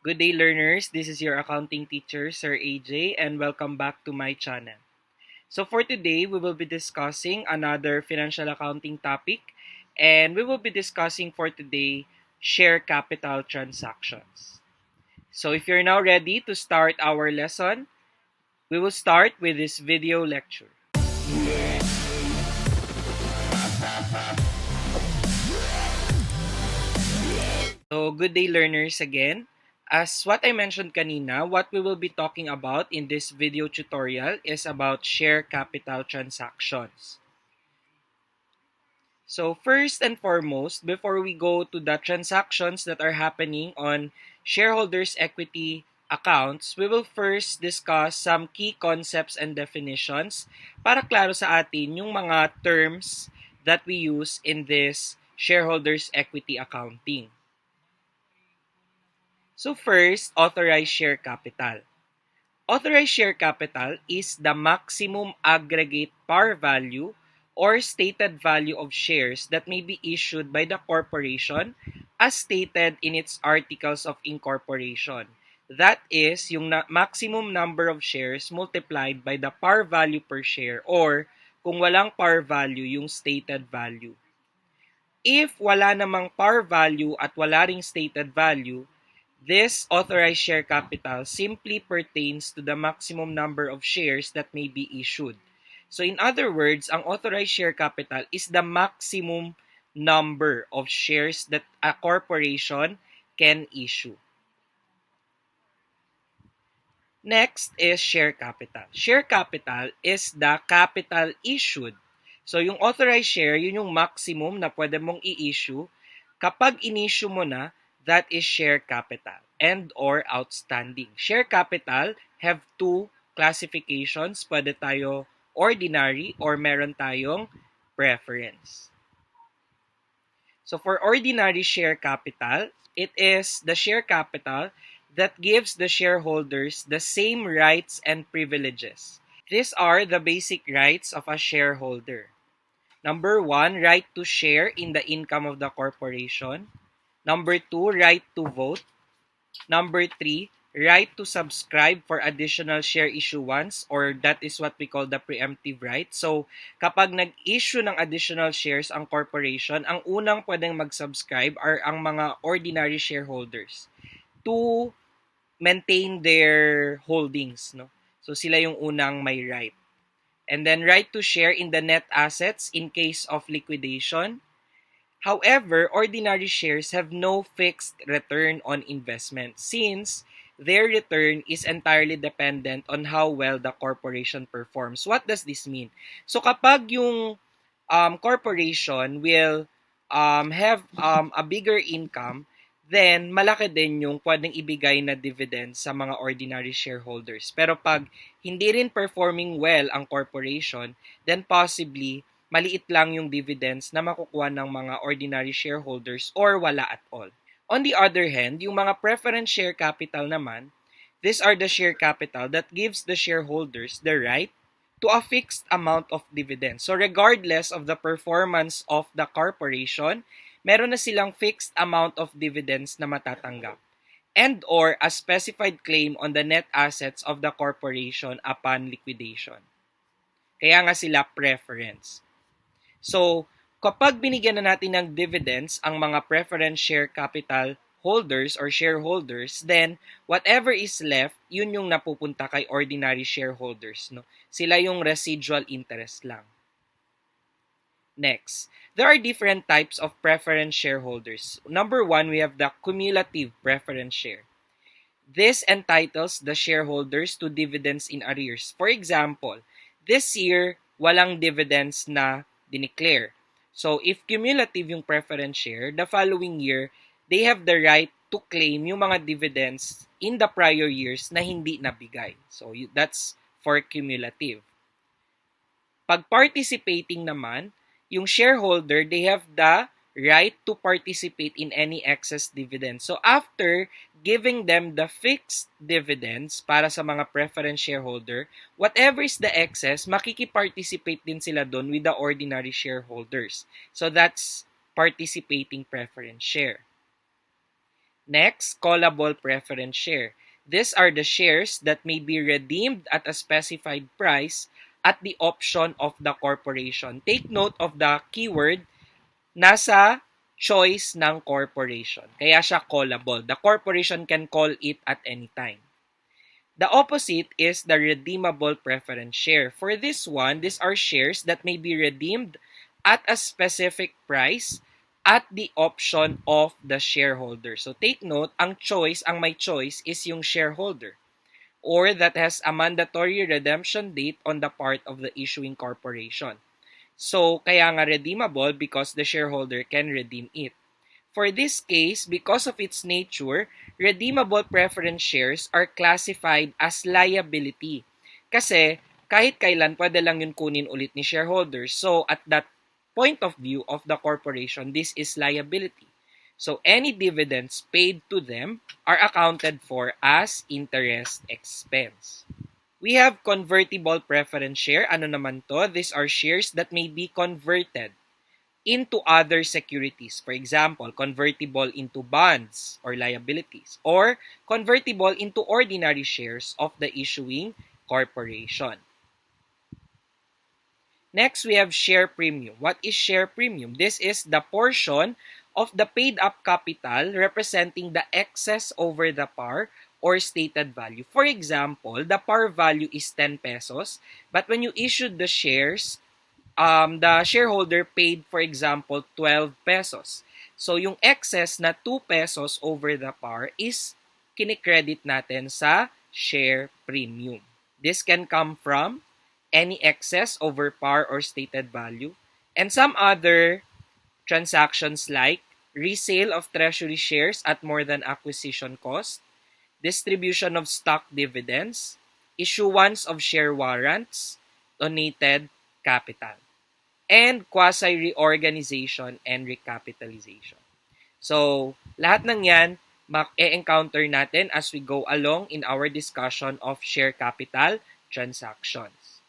Good day, learners. This is your accounting teacher, Sir AJ, and welcome back to my channel. So for today, we will be discussing another financial accounting topic, and we will be discussing for today share capital transactions. So if you're now ready to start our lesson, we will start with this video lecture. So good day, learners, again. As what I mentioned kanina, what we will be talking about in this video tutorial is about share capital transactions. So first and foremost, before we go to the transactions that are happening on shareholders' equity accounts, we will first discuss some key concepts and definitions para klaro sa atin yung mga terms that we use in this shareholders' equity accounting. So first, authorized share capital. Authorized share capital is the maximum aggregate par value or stated value of shares that may be issued by the corporation as stated in its articles of incorporation. That is, yung maximum number of shares multiplied by the par value per share or kung walang par value, yung stated value. If wala namang par value at wala ring stated value, this authorized share capital simply pertains to the maximum number of shares that may be issued. So in other words, ang authorized share capital is the maximum number of shares that a corporation can issue. Next is share capital. Share capital is the capital issued. So yung authorized share, yun yung maximum na pwede mong i-issue. Kapag in-issue mo na, that is share capital and or outstanding. Share capital have two classifications. Pwede tayo ordinary or meron tayong preference. So for ordinary share capital, it is the share capital that gives the shareholders the same rights and privileges. These are the basic rights of a shareholder. Number 1, right to share in the income of the corporation. Number 2, right to vote. Number 3, right to subscribe for additional share issuance, or that is what we call the preemptive right. So, kapag nag-issue ng additional shares ang corporation, ang unang pwedeng mag-subscribe are ang mga ordinary shareholders to maintain their holdings, no? So sila yung unang may right. And then right to share in the net assets in case of liquidation. However, ordinary shares have no fixed return on investment since their return is entirely dependent on how well the corporation performs. What does this mean? So kapag yung corporation will have a bigger income, then malaki din yung pwedeng ibigay na dividend sa mga ordinary shareholders. Pero pag hindi rin performing well ang corporation, then possibly maliit lang yung dividends na makukuha ng mga ordinary shareholders or wala at all. On the other hand, yung mga preference share capital naman, these are the share capital that gives the shareholders the right to a fixed amount of dividends. So regardless of the performance of the corporation, meron na silang fixed amount of dividends na matatanggap and or a specified claim on the net assets of the corporation upon liquidation. Kaya nga sila preference. So, kapag binigyan na natin ng dividends ang mga preference share capital holders or shareholders, then whatever is left, yun yung napupunta kay ordinary shareholders. No? Sila yung residual interest lang. Next, there are different types of preference shareholders. Number 1, we have the cumulative preference share. This entitles the shareholders to dividends in arrears. For example, this year, walang dividends na dineclare. So, if cumulative yung preference share, the following year, they have the right to claim yung mga dividends in the prior years na hindi nabigay. So, that's for cumulative. Pag participating naman, yung shareholder, they have the right to participate in any excess dividends. So after giving them the fixed dividends para sa mga preference shareholder, whatever is the excess, makikiparticipate din sila doon with the ordinary shareholders. So that's participating preference share. Next, callable preference share. These are the shares that may be redeemed at a specified price at the option of the corporation. Take note of the keyword, nasa choice ng corporation. Kaya siya callable. The corporation can call it at any time. The opposite is the redeemable preference share. For this one, these are shares that may be redeemed at a specific price at the option of the shareholder. So take note, ang may choice is yung shareholder, or that has a mandatory redemption date on the part of the issuing corporation. So kaya nga redeemable because the shareholder can redeem it. For this case, because of its nature, redeemable preference shares are classified as liability. Kasi kahit kailan pwede lang yun kunin ulit ni shareholders. So at that point of view of the corporation, this is liability. So any dividends paid to them are accounted for as interest expense. We have convertible preference share. Ano naman to? These are shares that may be converted into other securities. For example, convertible into bonds or liabilities, or convertible into ordinary shares of the issuing corporation. Next, we have share premium. What is share premium? This is the portion of the paid up capital representing the excess over the par or stated value. For example, the par value is 10 pesos, but when you issued the shares, the shareholder paid, for example, 12 pesos. So, yung excess na 2 pesos over the par is kinikredit natin sa share premium. This can come from any excess over par or stated value, and some other transactions like resale of treasury shares at more than acquisition cost, distribution of stock dividends, issuance of share warrants, donated capital, and quasi-reorganization and recapitalization. So, lahat ng yan, ma-encounter natin as we go along in our discussion of share capital transactions.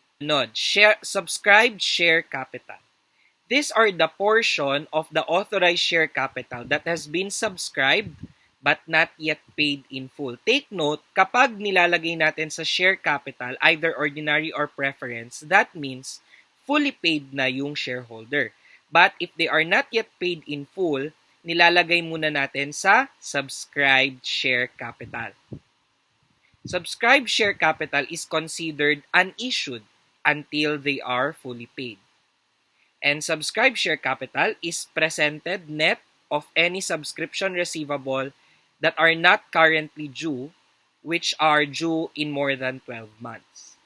Subscribed share capital. These are the portion of the authorized share capital that has been subscribed but not yet paid in full. Take note, kapag nilalagay natin sa share capital, either ordinary or preference, that means fully paid na yung shareholder. But if they are not yet paid in full, nilalagay muna natin sa subscribed share capital. Subscribed share capital is considered unissued until they are fully paid. And subscribed share capital is presented net of any subscription receivable that are not currently due, which are due in more than 12 months.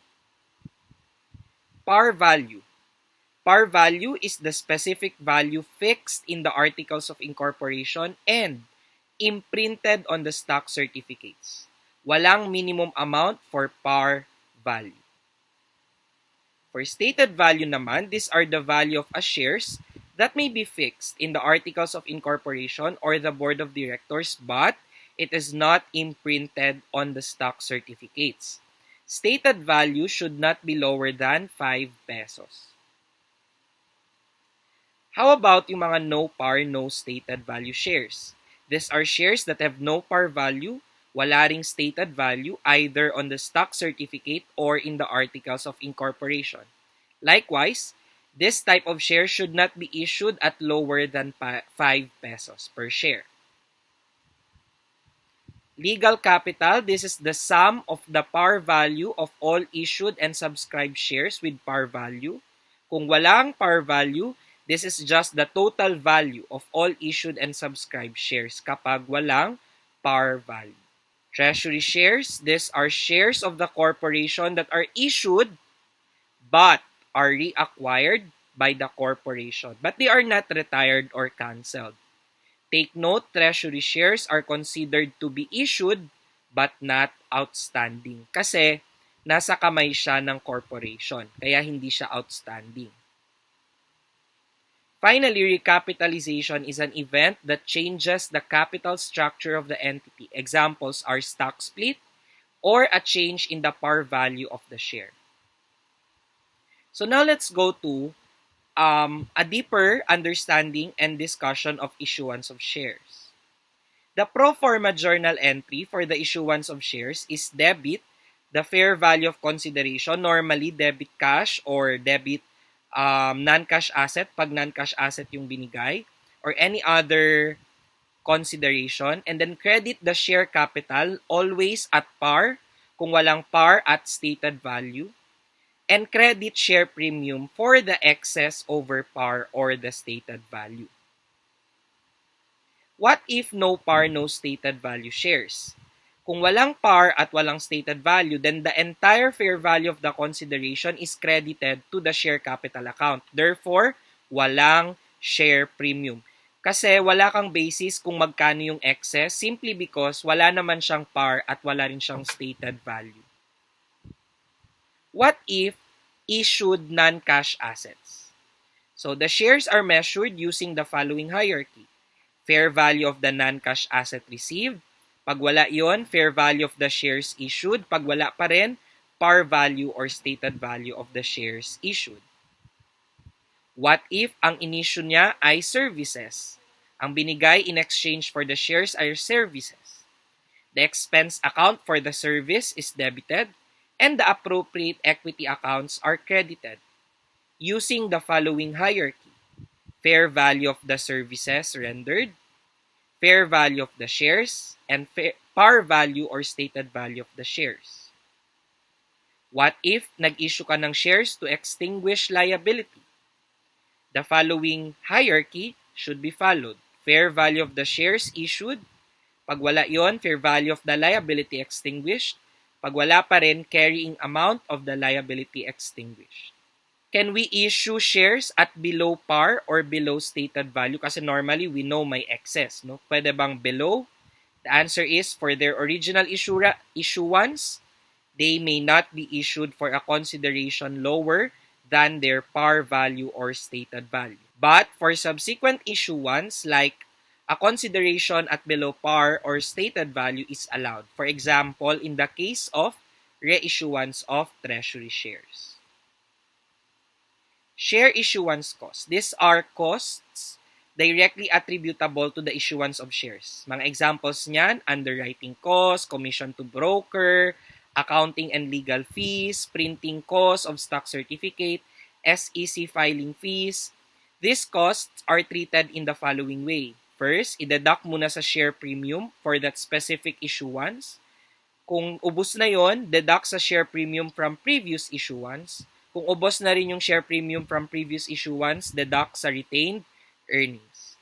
Par value. Par value is the specific value fixed in the articles of incorporation and imprinted on the stock certificates. Walang minimum amount for par value. For stated value naman, these are the value of a shares that may be fixed in the articles of incorporation or the board of directors, but it is not imprinted on the stock certificates. Stated value should not be lower than 5 pesos. How about yung mga no par, no stated value shares? These are shares that have no par value, wala ring stated value either on the stock certificate or in the articles of incorporation. Likewise, this type of share should not be issued at lower than 5 pesos per share. Legal capital, this is the sum of the par value of all issued and subscribed shares with par value. Kung walang par value, this is just the total value of all issued and subscribed shares kapag walang par value. Treasury shares, these are shares of the corporation that are issued but are reacquired by the corporation, but they are not retired or canceled. Take note, treasury shares are considered to be issued but not outstanding kasi nasa kamay siya ng corporation, kaya hindi siya outstanding. Finally, recapitalization is an event that changes the capital structure of the entity. Examples are stock split or a change in the par value of the share. So now let's go to a deeper understanding and discussion of issuance of shares. The pro-forma journal entry for the issuance of shares is debit the fair value of consideration, normally debit cash or debit non-cash asset pag non-cash asset yung binigay, or any other consideration, and then credit the share capital always at par kung walang par at stated value, and credit share premium for the excess over par or the stated value. What if no par, no stated value shares? Kung walang par at walang stated value, then the entire fair value of the consideration is credited to the share capital account. Therefore, walang share premium. Kasi wala kang basis kung magkano yung excess simply because wala naman siyang par at wala rin siyang stated value. What if issued non-cash assets? So the shares are measured using the following hierarchy. Fair value of the non-cash asset received. Pag wala yon, fair value of the shares issued. Pag wala pa rin, par value or stated value of the shares issued. What if ang inisyu niya ay services? Ang binigay in exchange for the shares ay services. The expense account for the service is debited and the appropriate equity accounts are credited using the following hierarchy. Fair value of the services rendered, fair value of the shares, and par value or stated value of the shares. What if nag-issue ka ng shares to extinguish liability? The following hierarchy should be followed. Fair value of the shares issued. Pag wala yon, fair value of the liability extinguished. Pag wala pa rin, carrying amount of the liability extinguished. Can we issue shares at below par or below stated value? Kasi normally, we know may excess. No? Pwede bang below? The answer is, for their original issuance, they may not be issued for a consideration lower than their par value or stated value. But for subsequent issuance, like a consideration at below par or stated value is allowed. For example, in the case of reissuance of treasury shares. Share issuance costs. These are costs directly attributable to the issuance of shares. Mga examples niyan, underwriting costs, commission to broker, accounting and legal fees, printing costs of stock certificate, SEC filing fees. These costs are treated in the following way. First, i-deduct muna sa share premium for that specific issuance. Kung ubos na yon, deduct sa share premium from previous issuance. Kung ubos na rin yung share premium from previous issuance, deduct sa retained earnings.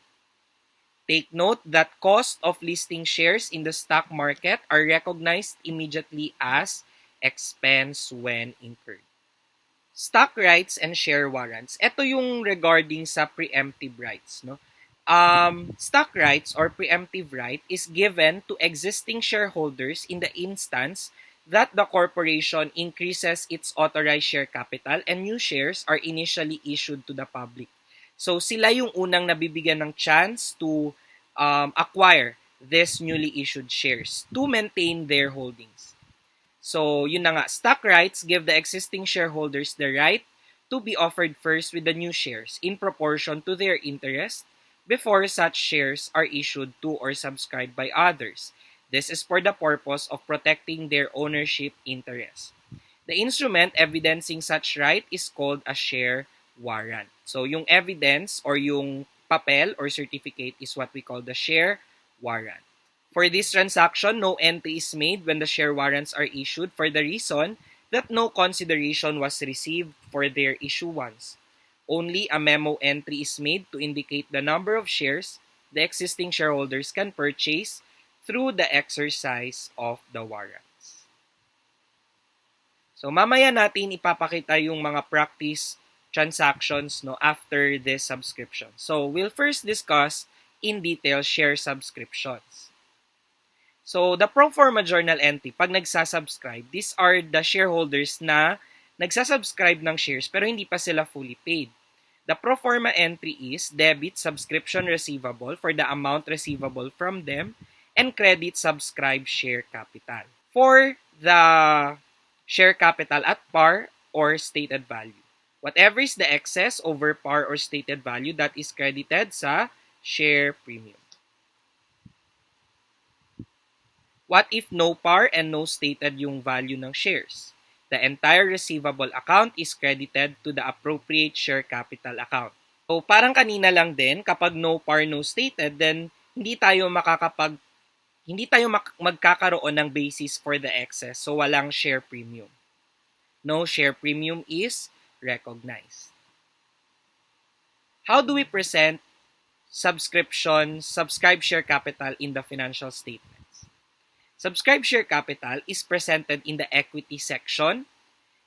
Take note that cost of listing shares in the stock market are recognized immediately as expense when incurred. Stock rights and share warrants. Ito yung regarding sa preemptive rights. No? Stock rights or preemptive right is given to existing shareholders in the instance that the corporation increases its authorized share capital and new shares are initially issued to the public. So sila yung unang nabibigyan ng chance to acquire these newly issued shares to maintain their holdings. So yun na nga, stock rights give the existing shareholders the right to be offered first with the new shares in proportion to their interest before such shares are issued to or subscribed by others. This is for the purpose of protecting their ownership interest. The instrument evidencing such right is called a share warrant. So yung evidence or yung papel or certificate is what we call the share warrant. For this transaction, no entry is made when the share warrants are issued for the reason that no consideration was received for their issuance. Only a memo entry is made to indicate the number of shares the existing shareholders can purchase through the exercise of the warrants. So mamaya natin ipapakita yung mga practice transactions after this subscription. So we'll first discuss in detail share subscriptions. So the pro-forma journal entry, pag nagsasubscribe, these are the shareholders na nagsasubscribe ng shares pero hindi pa sila fully paid. The pro-forma entry is debit subscription receivable for the amount receivable from them and credit subscribed share capital for the share capital at par or stated value. Whatever is the excess over par or stated value, that is credited sa share premium. What if no par and no stated yung value ng shares? The entire receivable account is credited to the appropriate share capital account. So parang kanina lang din, kapag no par, no stated, then hindi tayo magkakaroon ng basis for the excess. So walang share premium. No share premium is recognized. How do we present subscribed share capital in the financial statements? Subscribed share capital is presented in the equity section,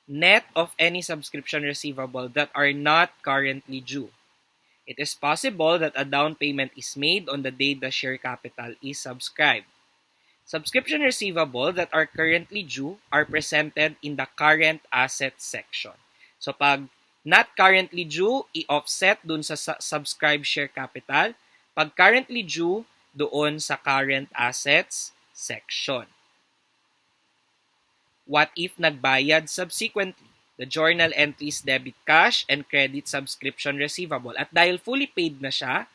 net of any subscription receivable that are not currently due. It is possible that a down payment is made on the day the share capital is subscribed. Subscription receivable that are currently due are presented in the current assets section. So pag not currently due, i-offset dun sa subscribed share capital. Pag currently due, doon sa current assets section. What if nagbayad subsequently? The journal entries debit cash and credit subscription receivable. At dahil fully paid na siya,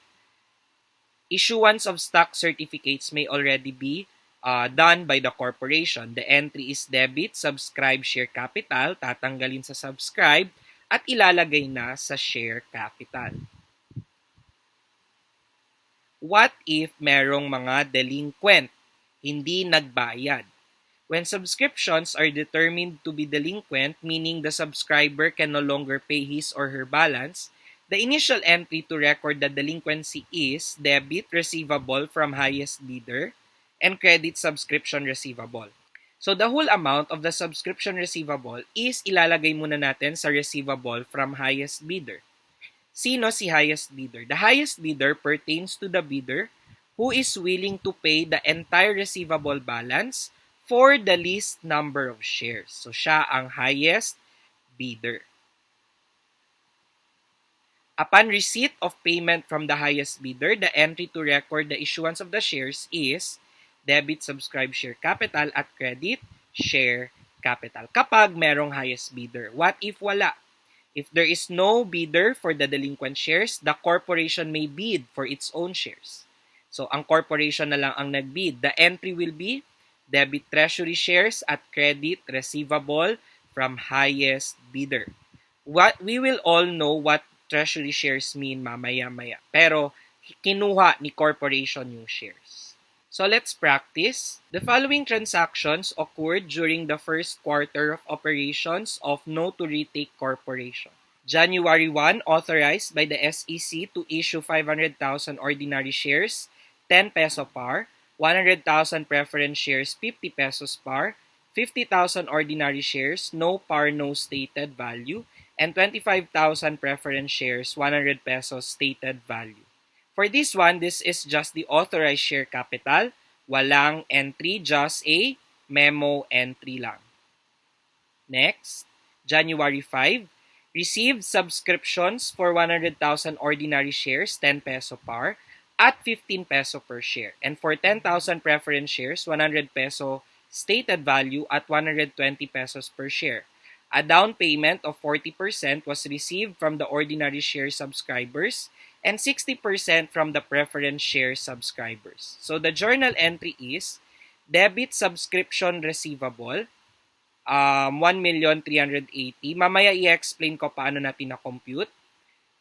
issuance of stock certificates may already be done by the corporation. The entry is debit, subscribe share capital, tatanggalin sa subscribe, at ilalagay na sa share capital. What if merong mga delinquent, hindi nagbayad? When subscriptions are determined to be delinquent, meaning the subscriber can no longer pay his or her balance, the initial entry to record the delinquency is debit receivable from highest bidder and credit subscription receivable. So the whole amount of the subscription receivable is ilalagay muna natin sa receivable from highest bidder. Sino si highest bidder? The highest bidder pertains to the bidder who is willing to pay the entire receivable balance for the least number of shares. So siya ang highest bidder. Upon receipt of payment from the highest bidder, the entry to record the issuance of the shares is debit subscribed share capital at credit share capital. Kapag merong highest bidder. What if wala? If there is no bidder for the delinquent shares, the corporation may bid for its own shares. So, ang corporation na lang ang nagbid. The entry will be debit treasury shares at credit receivable from highest bidder. We will all know what treasury shares mean mamaya-maya. Pero, kinuha ni corporation yung shares. So let's practice. The following transactions occurred during the first quarter of operations of No to Retake Corporation. January 1, authorized by the SEC to issue 500,000 ordinary shares, 10 peso par, 100,000 preference shares, 50 pesos par, 50,000 ordinary shares, no par, no stated value, and 25,000 preference shares, 100 pesos stated value. For this one, this is just the authorized share capital. Walang entry, just a memo entry lang. Next, January 5, received subscriptions for 100,000 ordinary shares, 10 peso par, at 15 peso per share. And for 10,000 preference shares, 100 peso stated value at 120 pesos per share. A down payment of 40% was received from the ordinary share subscribers and 60% from the preference share subscribers. So the journal entry is debit subscription receivable, 1,380,000. Mamaya i-explain ko paano natin na-compute.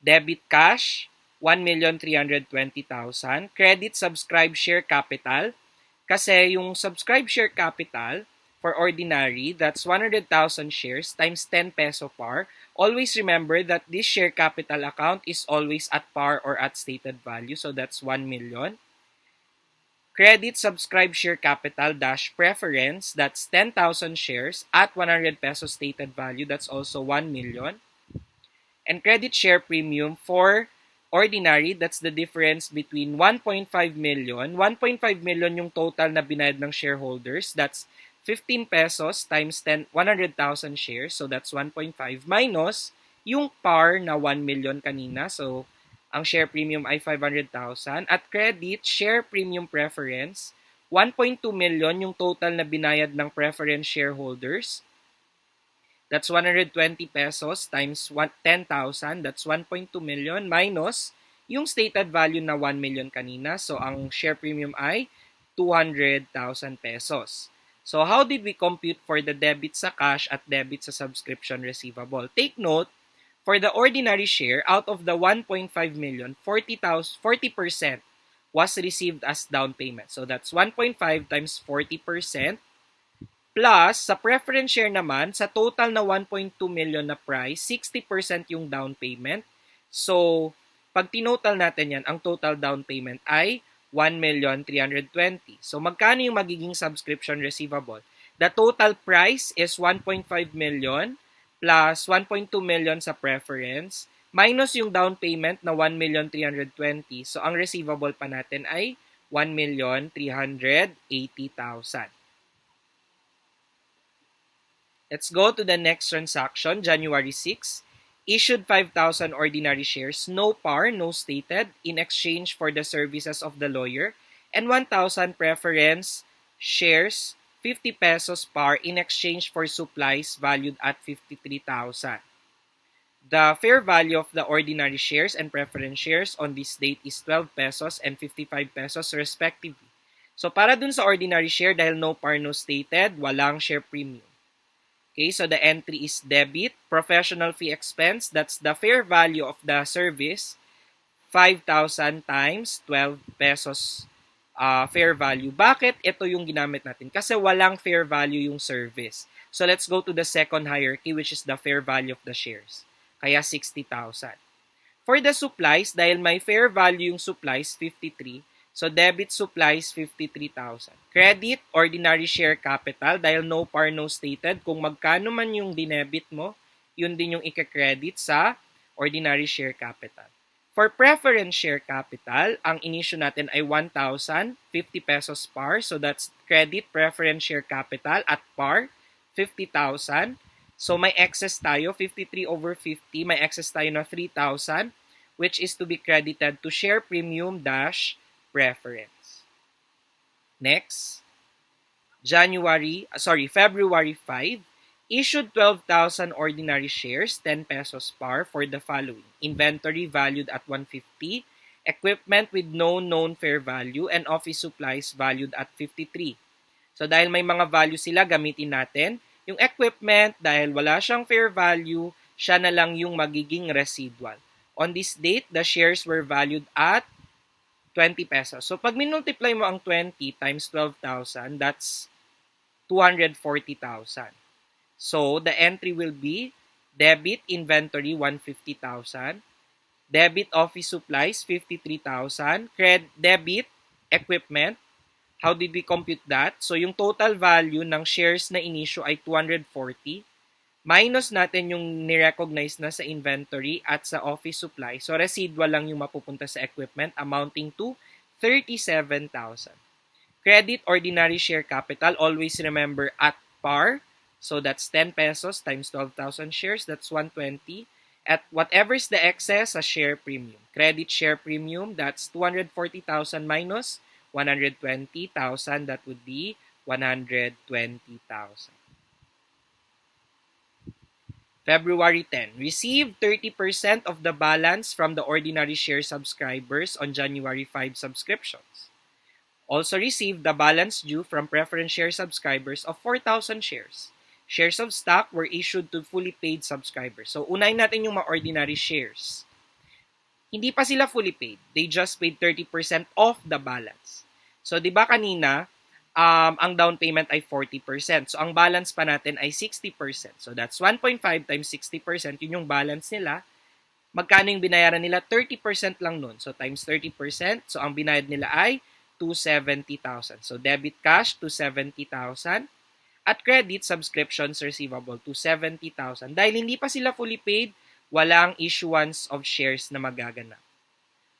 Debit cash, 1,320,000. Credit subscribed share capital, kasi yung subscribed share capital for ordinary, that's 100,000 shares times 10 peso par. Always remember that this share capital account is always at par or at stated value. So that's 1 million. Credit subscribed share capital dash preference, that's 10,000 shares at 100 pesos stated value. That's also 1 million. And credit share premium for ordinary, that's the difference between 1.5 million. 1.5 million yung total na binayad ng shareholders. That's 15 pesos times 100,000 shares. So that's 1.5 minus yung par na 1 million kanina. So ang share premium ay 500,000. At credit share premium preference, 1.2 million yung total na binayad ng preference shareholders. That's 120 pesos times 10,000. That's 1.2 million minus yung stated value na 1 million kanina. So, ang share premium ay 200,000 pesos. So how did we compute for the debit sa cash at debit sa subscription receivable? Take note, for the ordinary share, out of the 1.5 million, 40% was received as down payment. So that's 1.5 times 40%. Plus, sa preference share naman, sa total na 1.2 million na price, 60% yung down payment. So, pag tinotal natin yan, ang total down payment ay 1,320,000. So, magkano yung magiging subscription receivable? The total price is 1.5 million plus 1.2 million sa preference minus yung down payment na 1,320,000. So, ang receivable pa natin ay 1,380,000. Let's go to the next transaction, January 6. Issued 5,000 ordinary shares, no par, no stated, in exchange for the services of the lawyer, and 1,000 preference shares, 50 pesos par, in exchange for supplies valued at 53,000. The fair value of the ordinary shares and preference shares on this date is 12 pesos and 55 pesos respectively. So para dun sa ordinary share, dahil no par, no stated, walang share premium. Okay, so the entry is debit, professional fee expense, that's the fair value of the service, 5,000 times 12 pesos fair value. Bakit ito yung ginamit natin? Kasi walang fair value yung service. So let's go to the second hierarchy, which is the fair value of the shares. Kaya 60,000. For the supplies, dahil may fair value yung supplies, 53, so debit supplies, 53,000. Credit, ordinary share capital, dahil no par, no stated, kung magkano man yung dinebit mo, yun din yung ika-credit sa ordinary share capital. For preference share capital, ang inisyu natin ay 1,000, 50 pesos par, so that's credit preference share capital at par, 50,000. So may excess tayo, 53 over 50, may excess tayo na 3,000, which is to be credited to share premium dash preference. Next, February 5, issued 12,000 ordinary shares, 10 pesos par for the following. Inventory valued at 150, equipment with no known fair value, and office supplies valued at 53. So dahil may mga value sila, gamitin natin. Yung equipment, dahil wala siyang fair value, siya na lang yung magiging residual. On this date, the shares were valued at 20 pesos. So pag minultiply mo ang 20 times 12,000, that's 240,000. So the entry will be debit inventory 150,000, debit office supplies 53,000, debit equipment. How did we compute that? So yung total value ng shares na inisyu ay 240. Minus natin yung ni-recognize na sa inventory at sa office supply. So residual lang yung mapupunta sa equipment amounting to 37,000. Credit ordinary share capital, always remember at par. So that's 10 pesos times 12,000 shares, that's 120. At whatever is the excess, a share premium. Credit share premium, that's 240,000 minus 120,000, that would be 120,000. February 10, received 30% of the balance from the ordinary share subscribers on January 5 subscriptions. Also received the balance due from preference share subscribers of 4,000 shares. Shares of stock were issued to fully paid subscribers. So, unahin natin yung mga ordinary shares. Hindi pa sila fully paid. They just paid 30% of the balance. So, di ba kanina, ang down payment ay 40%. So, ang balance pa natin ay 60%. So, that's 1.5 times 60%. Yun yung balance nila. Magkano yung binayaran nila? 30% lang nun. So, times 30%. So, ang binayad nila ay 270,000. So, debit cash, 270,000. At credit subscriptions receivable, 270,000. Dahil hindi pa sila fully paid, walang issuance of shares na magaganap.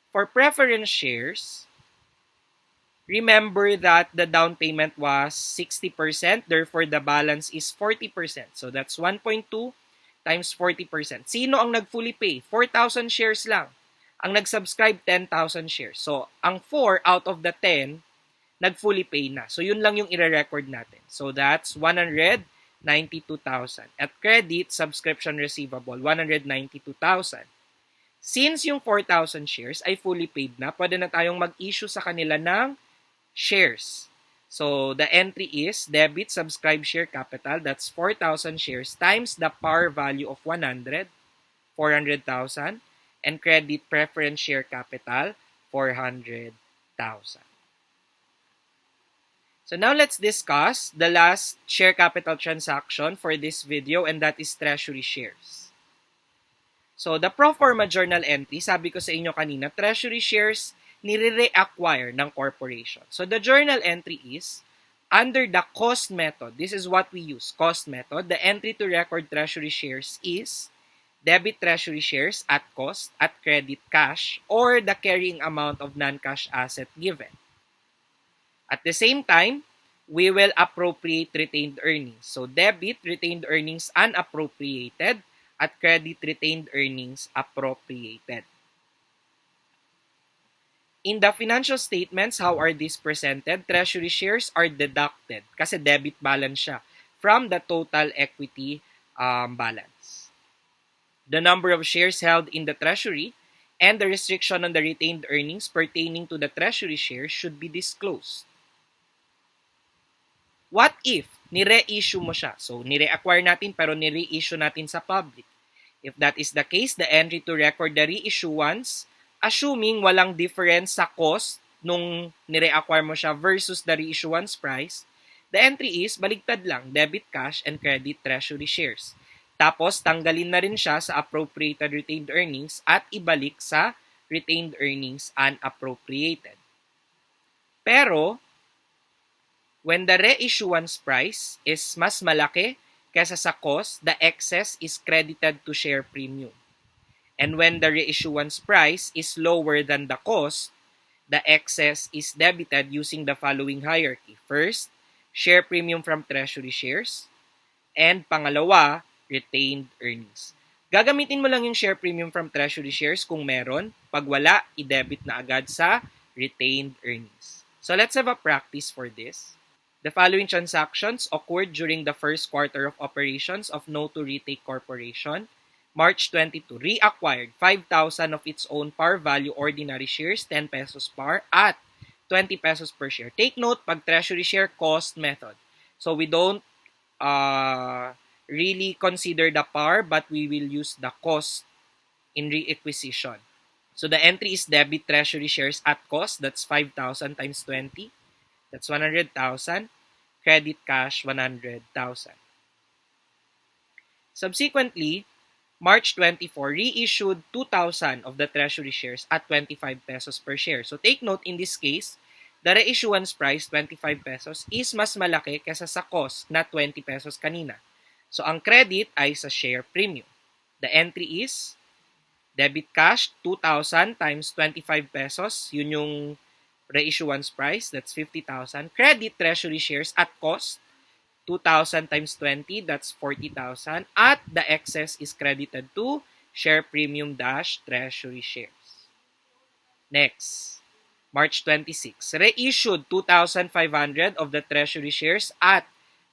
For preference shares, remember that the down payment was 60%, therefore the balance is 40%. So that's 1.2 times 40%. Sino ang nag-fully pay? 4,000 shares lang. Ang nag-subscribe, 10,000 shares. So ang 4 out of the 10, nag-fully pay na. So yun lang yung i-record natin. So that's 192,000. At credit, subscription receivable, 192,000. Since yung 4,000 shares ay fully paid na, pwede na tayong mag-issue sa kanila ng shares. So the entry is debit subscribed share capital, that's 4,000 shares times the par value of 100, 400,000, and credit preference share capital, 400,000. So now let's discuss the last share capital transaction for this video, and that is treasury shares. So the pro-forma journal entry, sabi ko sa inyo kanina, treasury shares nire-reacquire ng corporation. So the journal entry is, under the cost method, this is what we use, cost method, the entry to record treasury shares is debit treasury shares at cost, at credit cash, or the carrying amount of non-cash asset given. At the same time, we will appropriate retained earnings. So debit retained earnings unappropriated, at credit retained earnings appropriated. In the financial statements, how are these presented? Treasury shares are deducted kasi debit balance siya from the total equity balance. The number of shares held in the treasury and the restriction on the retained earnings pertaining to the treasury shares should be disclosed. What if nire-issue mo siya? So, nire-acquire natin pero nire-issue natin sa public. If that is the case, the entry to record the reissuance, assuming walang difference sa cost nung nire-acquire mo siya versus the reissuance price, the entry is baligtad lang, debit cash and credit treasury shares. Tapos, tanggalin na rin siya sa appropriated retained earnings at ibalik sa retained earnings unappropriated. Pero, when the reissuance price is mas malaki kaysa sa cost, the excess is credited to share premium. And when the reissuance price is lower than the cost, the excess is debited using the following hierarchy. First, share premium from treasury shares. And pangalawa, retained earnings. Gagamitin mo lang yung share premium from treasury shares kung meron. Pag wala, i-debit na agad sa retained earnings. So let's have a practice for this. The following transactions occurred during the first quarter of operations of No2 Retake Corporation. March 22, reacquired 5,000 of its own par value ordinary shares, 10 pesos par, at 20 pesos per share. Take note, pag treasury share, cost method. So we don't really consider the par, but we will use the cost in reacquisition. So the entry is debit treasury shares at cost, that's 5,000 times 20, that's 100,000. Credit cash, 100,000. Subsequently, March 24, reissued 2,000 of the treasury shares at 25 pesos per share. So take note, in this case, the reissuance price, 25 pesos, is mas malaki kaysa sa cost na 20 pesos kanina. So ang credit ay sa share premium. The entry is debit cash, 2,000 times 25 pesos. Yun yung reissuance price, that's 50,000. Credit treasury shares at cost, 2,000 times 20, that's 40,000. At the excess is credited to share premium dash treasury shares. Next, March 26, reissued 2,500 of the treasury shares at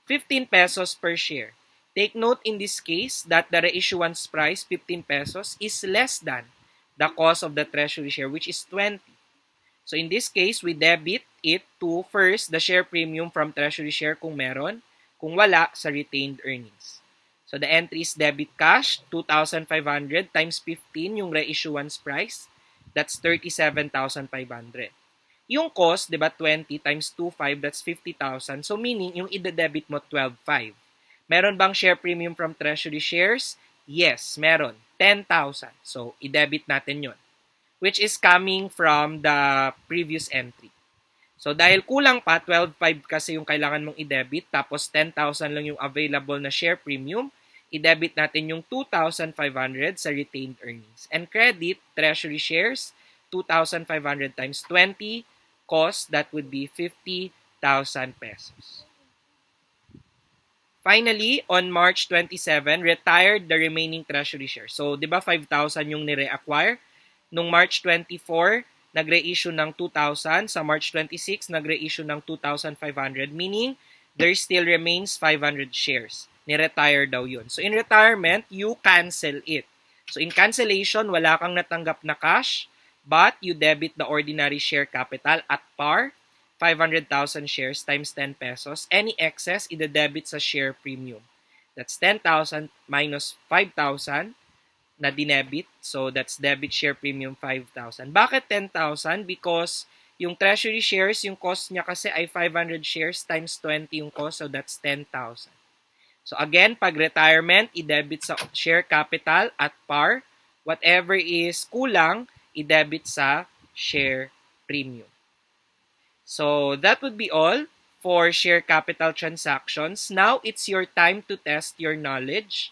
15 pesos per share. Take note in this case that the reissuance price, 15 pesos, is less than the cost of the treasury share, which is 20. So in this case, we debit it to first the share premium from treasury share kung meron, kung wala, sa retained earnings. So the entry is debit cash, 2,500 times 15 yung reissuance price, that's 37,500. Yung cost, di ba, 20 times 2,500, that's 50,000. So meaning, yung ide-debit mo, 12,500. Meron bang share premium from treasury shares? Yes, meron. 10,000. So, i-debit natin yon, which is coming from the previous entry. So, dahil kulang pa, 12,500 kasi yung kailangan mong i-debit, tapos 10,000 lang yung available na share premium, i-debit natin yung 2,500 sa retained earnings. And credit, treasury shares, 2,500 times 20, cost, that would be 50,000 pesos. Finally, on March 27, retired the remaining treasury shares. So, di ba 5,000 yung nire-acquire? Nung March 24, nag-reissue ng 2,000. Sa March 26, nag-reissue ng 2,500. Meaning, there still remains 500 shares. Ni-retire daw yun. So, in retirement, you cancel it. So, in cancellation, wala kang natanggap na cash, but you debit the ordinary share capital at par. 500,000 shares times 10 pesos. Any excess, ida-debit sa share premium. That's 10,000 minus 5,000 na dinebit. So, that's debit share premium 5,000. Bakit 10,000? Because yung treasury shares, yung cost niya kasi ay 500 shares times 20 yung cost. So, that's 10,000. So, again, pag retirement, i-debit sa share capital at par. Whatever is kulang, i-debit sa share premium. So, that would be all for share capital transactions. Now, it's your time to test your knowledge.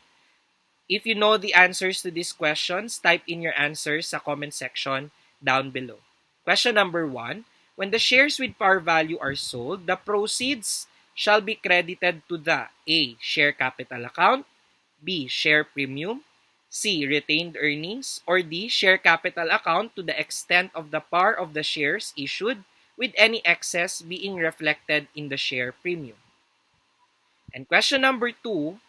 If you know the answers to these questions, type in your answers sa comment section down below. Question number 1. When the shares with par value are sold, the proceeds shall be credited to the A. Share capital account, B. Share premium, C. Retained earnings, or D. Share capital account to the extent of the par of the shares issued with any excess being reflected in the share premium. And question number 2.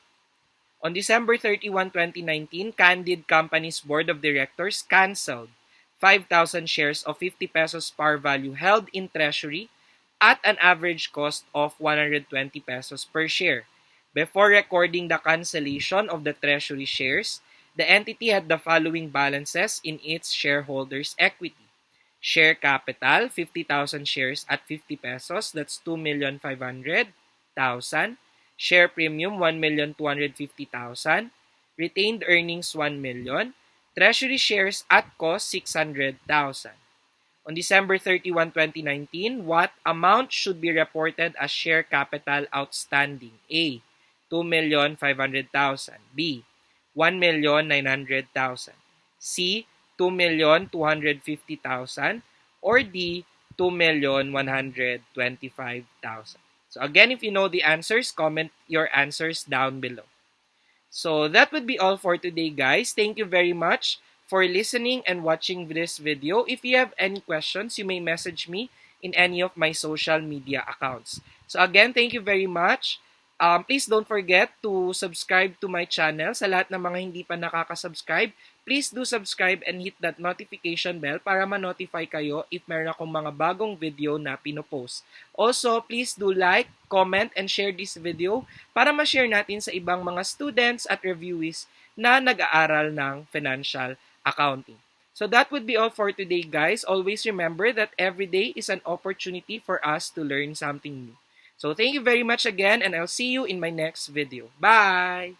On December 31, 2019, Candid Company's Board of Directors canceled 5,000 shares of 50 pesos par value held in treasury at an average cost of 120 pesos per share. Before recording the cancellation of the treasury shares, the entity had the following balances in its shareholders' equity. Share capital, 50,000 shares at 50 pesos, that's 2,500,000. Share premium, 1,250,000. Retained earnings, 1 million. Treasury shares at cost, 600,000. On December 31, 2019, what amount should be reported as share capital outstanding? A. 2,500,000. B. 1,900,000. C. 2,250,000. Or D. 2,125,000. So again, if you know the answers, comment your answers down below. So that would be all for today, guys. Thank you very much for listening and watching this video. If you have any questions, you may message me in any of my social media accounts. So again, thank you very much. Please don't forget to subscribe to my channel. Sa lahat ng mga hindi pa nakaka-subscribe, please do subscribe and hit that notification bell para ma-notify kayo if meron akong mga bagong video na pinopost. Also, please do like, comment, and share this video para ma-share natin sa ibang mga students at reviewees na nag-aaral ng financial accounting. So that would be all for today, guys. Always remember that every day is an opportunity for us to learn something new. So thank you very much again, and I'll see you in my next video. Bye!